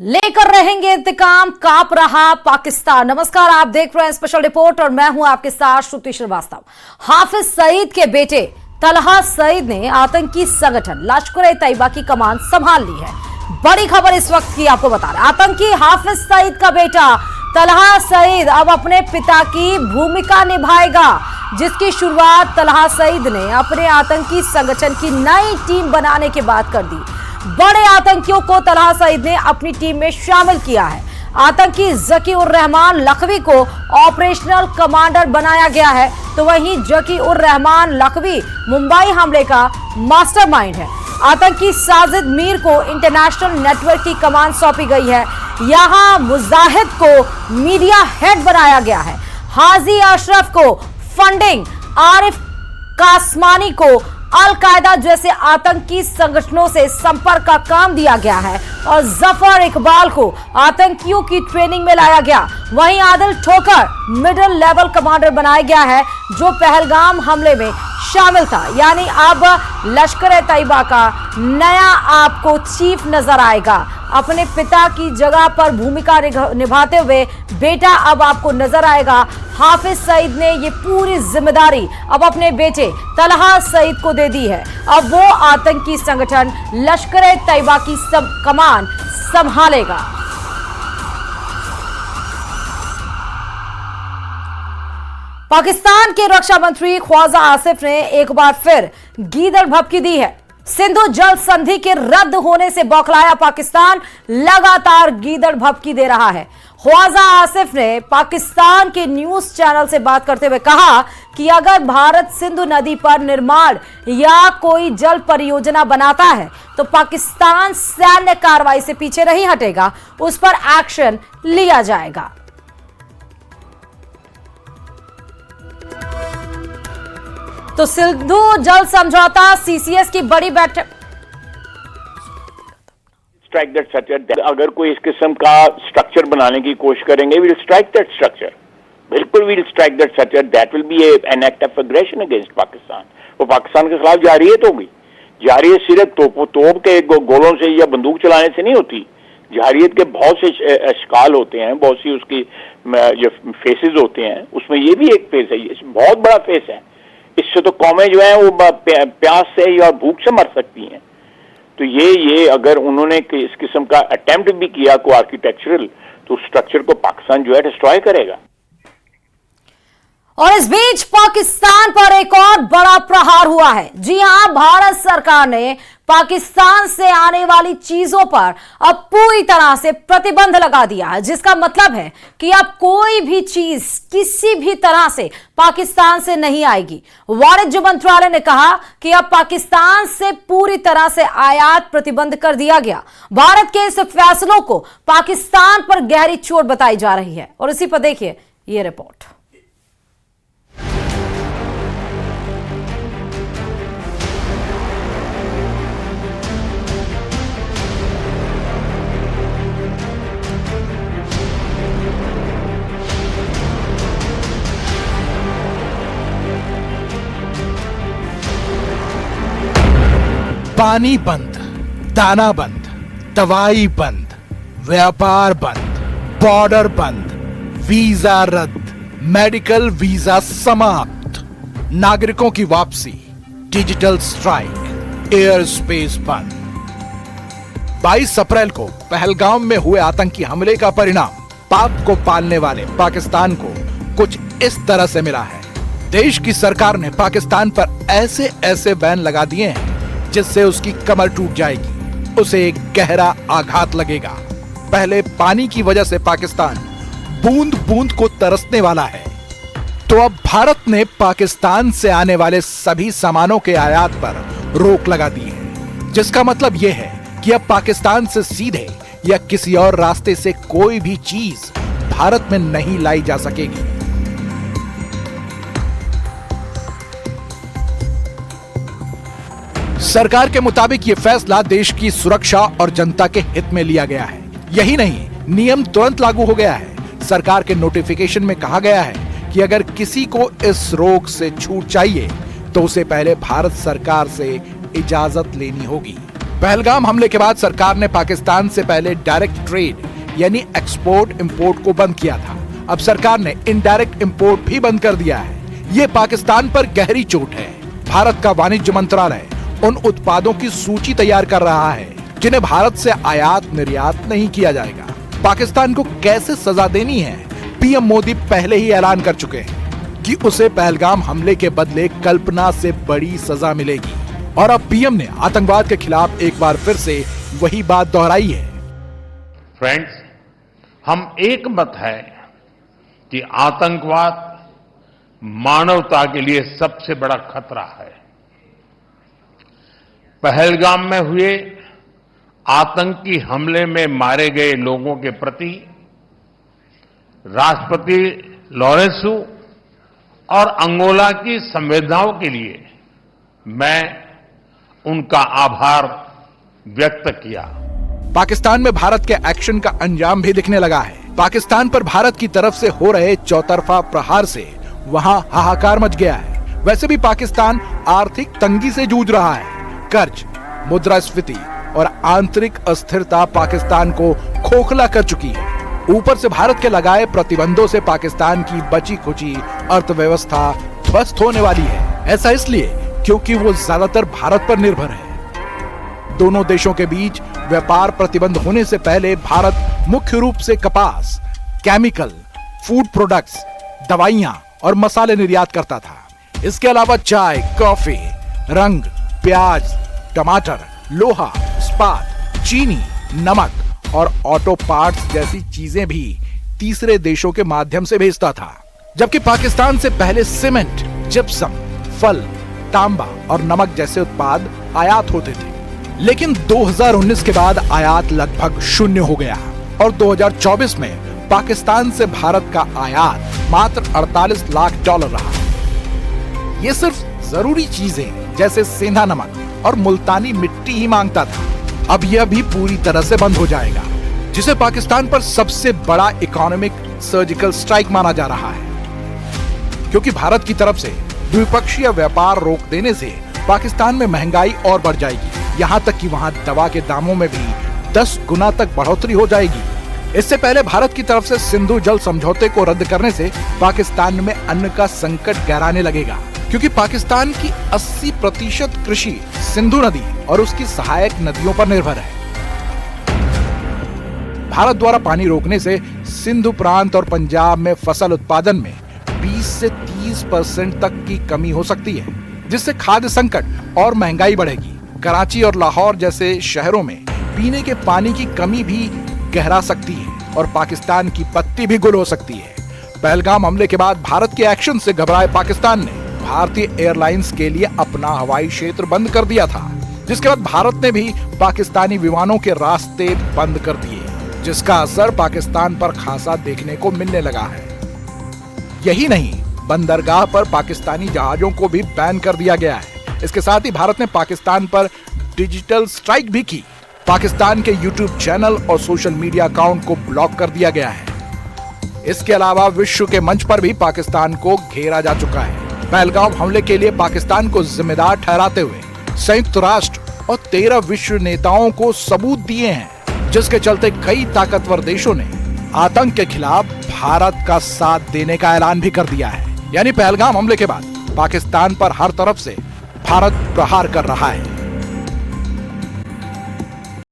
लेकर रहेंगे इंतकाम, कांप रहा पाकिस्तान। नमस्कार, आप देख रहे हैं स्पेशल रिपोर्ट और मैं हूं आपके साथ श्रुति श्रीवास्तव। हाफिज सईद के बेटे तलहा सईद ने आतंकी संगठन लश्कर-ए-तैयबा की कमान संभाल ली है। बड़ी खबर इस वक्त की आपको बता रहे हैं। आतंकी हाफिज सईद का बेटा तलहा सईद अब अपने पिता की भूमिका निभाएगा, जिसकी शुरुआत तलहा सईद ने अपने आतंकी संगठन की नई टीम बनाने के बाद कर दी। बड़े आतंकियों को तलहा सईद ने अपनी टीम में शामिल किया है। आतंकी जकी-उर-रहमान लखवी को ऑपरेशनल कमांडर बनाया गया है, तो वहीं जकी-उर-रहमान लखवी मुंबई हमले का मास्टरमाइंड है। आतंकी साजिद मीर को इंटरनेशनल नेटवर्क की कमान सौंपी गई है। यहां मुजाहिद को मीडिया हेड बनाया गया है। हाजी अशरफ को फंडिंग, आरिफ कासमानी को अल-कायदा जैसे आतंकी संगठनों से संपर्क का काम दिया गया है और जफर इकबाल को आतंकियों की ट्रेनिंग में लाया गया। वहीं आदिल ठोकर मिडिल लेवल कमांडर बनाया गया है, जो पहलगाम हमले में शामिल था। यानी अब लश्कर-ए-तैयबा का नया आपको चीफ नजर आएगा। अपने पिता की जगह पर भूमिका निभाते हुए बेटा अब आपको नजर आएगा। हाफिज सईद ने ये पूरी जिम्मेदारी अब अपने बेटे तलहा सईद को दे दी है। अब वो आतंकी संगठन लश्कर-ए-तैयबा की सब कमान संभालेगा। पाकिस्तान के रक्षा मंत्री ख्वाजा आसिफ ने एक बार फिर गीदड़ भभकी दी है। सिंधु जल संधि के रद्द होने से बौखलाया पाकिस्तान लगातार गीदड़ भभकी दे रहा है। ख्वाजा आसिफ ने पाकिस्तान के न्यूज चैनल से बात करते हुए कहा कि अगर भारत सिंधु नदी पर निर्माण या कोई जल परियोजना बनाता है तो पाकिस्तान सैन्य कार्रवाई से पीछे नहीं हटेगा, उस पर एक्शन लिया जाएगा। तो सिंधु जल समझौता सीसीएस की बड़ी बैठक। Strike that structure. अगर कोई इस किस्म का स्ट्रक्चर बनाने की कोशिश करेंगे, we will strike that structure. बिल्कुल we will strike that structure. That will be an act of aggression against Pakistan. वो पाकिस्तान के खिलाफ जारियत होगी। जारियत सिर्फ तोप के गोलों से या बंदूक चलाने से नहीं होती। जारियत के बहुत से अशकाल होते हैं, बहुत सी उसकी जो फेसेस होते हैं, उसमें ये भी एक फेस है। ये बहुत बड़ा फेस है। इससे तो कौमें जो है वो प्यास से या भूख से मर सकती हैं। तो ये अगर उन्होंने इस किस्म का अटेम्प्ट भी किया को आर्किटेक्चरल, तो स्ट्रक्चर को पाकिस्तान जो है डिस्ट्रॉय करेगा। और इस बीच पाकिस्तान पर एक और बड़ा प्रहार हुआ है। जी हां, भारत सरकार ने पाकिस्तान से आने वाली चीजों पर अब पूरी तरह से प्रतिबंध लगा दिया है, जिसका मतलब है कि अब कोई भी चीज किसी भी तरह से पाकिस्तान से नहीं आएगी। वाणिज्य मंत्रालय ने कहा कि अब पाकिस्तान से पूरी तरह से आयात प्रतिबंध कर दिया गया। भारत के इस फैसलों को पाकिस्तान पर गहरी चोट बताई जा रही है और इसी पर देखिए ये रिपोर्ट। पानी बंद, दाना बंद, दवाई बंद, व्यापार बंद, बॉर्डर बंद, वीजा रद्द, मेडिकल वीजा समाप्त, नागरिकों की वापसी, डिजिटल स्ट्राइक, एयर स्पेस बंद। 22 अप्रैल को पहलगाम में हुए आतंकी हमले का परिणाम पाक को पालने वाले पाकिस्तान को कुछ इस तरह से मिला है। देश की सरकार ने पाकिस्तान पर ऐसे बैन लगा दिए हैं जिससे उसकी कमर टूट जाएगी, उसे एक गहरा आघात लगेगा। पहले पानी की वजह से पाकिस्तान बूंद बूंद को तरसने वाला है, तो अब भारत ने पाकिस्तान से आने वाले सभी सामानों के आयात पर रोक लगा दी है, जिसका मतलब यह है कि अब पाकिस्तान से सीधे या किसी और रास्ते से कोई भी चीज भारत में नहीं लाई जा सकेगी। सरकार के मुताबिक ये फैसला देश की सुरक्षा और जनता के हित में लिया गया है। यही नहीं, नियम तुरंत लागू हो गया है। सरकार के नोटिफिकेशन में कहा गया है कि अगर किसी को इस रोक से छूट चाहिए तो उसे पहले भारत सरकार से इजाजत लेनी होगी। पहलगाम हमले के बाद सरकार ने पाकिस्तान से पहले डायरेक्ट ट्रेड यानी एक्सपोर्ट इंपोर्ट को बंद किया था। अब सरकार ने इनडायरेक्ट इंपोर्ट भी बंद कर दिया है। ये पाकिस्तान पर गहरी चोट है। भारत का वाणिज्य मंत्रालय उन उत्पादों की सूची तैयार कर रहा है जिन्हें भारत से आयात निर्यात नहीं किया जाएगा। पाकिस्तान को कैसे सजा देनी है, पीएम मोदी पहले ही ऐलान कर चुके हैं कि उसे पहलगाम हमले के बदले कल्पना से बड़ी सजा मिलेगी। और अब पीएम ने आतंकवाद के खिलाफ एक बार फिर से वही बात दोहराई है। फ्रेंड्स, हम एक मत है कि आतंकवाद मानवता के लिए सबसे बड़ा खतरा है। पहलगाम में हुए आतंकी हमले में मारे गए लोगों के प्रति राष्ट्रपति लॉरेंसो और अंगोला की संवेदनाओं के लिए मैं उनका आभार व्यक्त किया। पाकिस्तान में भारत के एक्शन का अंजाम भी दिखने लगा है। पाकिस्तान पर भारत की तरफ से हो रहे चौतरफा प्रहार से वहां हाहाकार मच गया है। वैसे भी पाकिस्तान आर्थिक तंगी से जूझ रहा है। कर्ज, मुद्रास्फीति और आंतरिक अस्थिरता पाकिस्तान को खोखला कर चुकी है। ऊपर से भारत के लगाए प्रतिबंधों से पाकिस्तान की बची खुची अर्थव्यवस्था ध्वस्त होने वाली है। ऐसा इसलिए क्योंकि वो ज्यादातर भारत पर निर्भर है। दोनों देशों के बीच व्यापार प्रतिबंध होने से पहले भारत मुख्य रूप से कपास, केमिकल, फूड प्रोडक्ट्स, दवाइयां और मसाले निर्यात करता था। इसके अलावा चाय, कॉफी, रंग, प्याज, टमाटर, लोहा, इस्पात, चीनी, नमक और ऑटो पार्ट्स जैसी चीजें भी तीसरे देशों के माध्यम से भेजता था। जबकि पाकिस्तान से पहले सीमेंट, जिप्सम, फल, तांबा और नमक जैसे उत्पाद आयात होते थे। लेकिन 2019 के बाद आयात लगभग शून्य हो गया और 2024 में पाकिस्तान से भारत का आयात मात्र 48 लाख डॉलर रहा। ये सिर्फ जरूरी चीजें जैसे सेंधा नमक और मुल्तानी मिट्टी ही मांगता था। अब यह भी पूरी तरह से बंद हो जाएगा, जिसे पाकिस्तान पर सबसे बड़ा इकोनॉमिक सर्जिकल स्ट्राइक माना जा रहा है। क्योंकि भारत की तरफ से द्विपक्षीय व्यापार रोक देने से पाकिस्तान में महंगाई और बढ़ जाएगी। यहाँ तक कि वहाँ दवा के दामों में भी 10 गुना तक बढ़ोतरी हो जाएगी। इससे पहले भारत की तरफ से सिंधु जल समझौते को रद्द करने से पाकिस्तान में अन्न का संकट गहराने लगेगा, क्योंकि पाकिस्तान की 80% कृषि सिंधु नदी और उसकी सहायक नदियों पर निर्भर है। भारत द्वारा पानी रोकने से सिंधु प्रांत और पंजाब में फसल उत्पादन में 20 से 30% तक की कमी हो सकती है, जिससे खाद्य संकट और महंगाई बढ़ेगी। कराची और लाहौर जैसे शहरों में पीने के पानी की कमी भी गहरा सकती है और पाकिस्तान की पत्ती भी गुल हो सकती है। पहलगाम हमले के बाद भारत के एक्शन से घबराए पाकिस्तान ने भारतीय एयरलाइंस के लिए अपना हवाई क्षेत्र बंद कर दिया था, जिसके बाद भारत ने भी पाकिस्तानी विमानों के रास्ते बंद कर दिए, जिसका असर पाकिस्तान पर खासा देखने को मिलने लगा है। यही नहीं, बंदरगाह पर पाकिस्तानी जहाजों को भी बैन कर दिया गया है। इसके साथ ही भारत ने पाकिस्तान पर डिजिटल स्ट्राइक भी की। पाकिस्तान के यूट्यूब चैनल और सोशल मीडिया अकाउंट को ब्लॉक कर दिया गया है। इसके अलावा विश्व के मंच पर भी पाकिस्तान को घेरा जा चुका है। पहलगाम हमले के लिए पाकिस्तान को जिम्मेदार ठहराते हुए संयुक्त राष्ट्र और 13 विश्व नेताओं को सबूत दिए हैं, जिसके चलते कई ताकतवर देशों ने आतंक के खिलाफ भारत का साथ देने का ऐलान भी कर दिया है। यानी पहलगाम हमले के बाद पाकिस्तान पर हर तरफ से भारत प्रहार कर रहा है।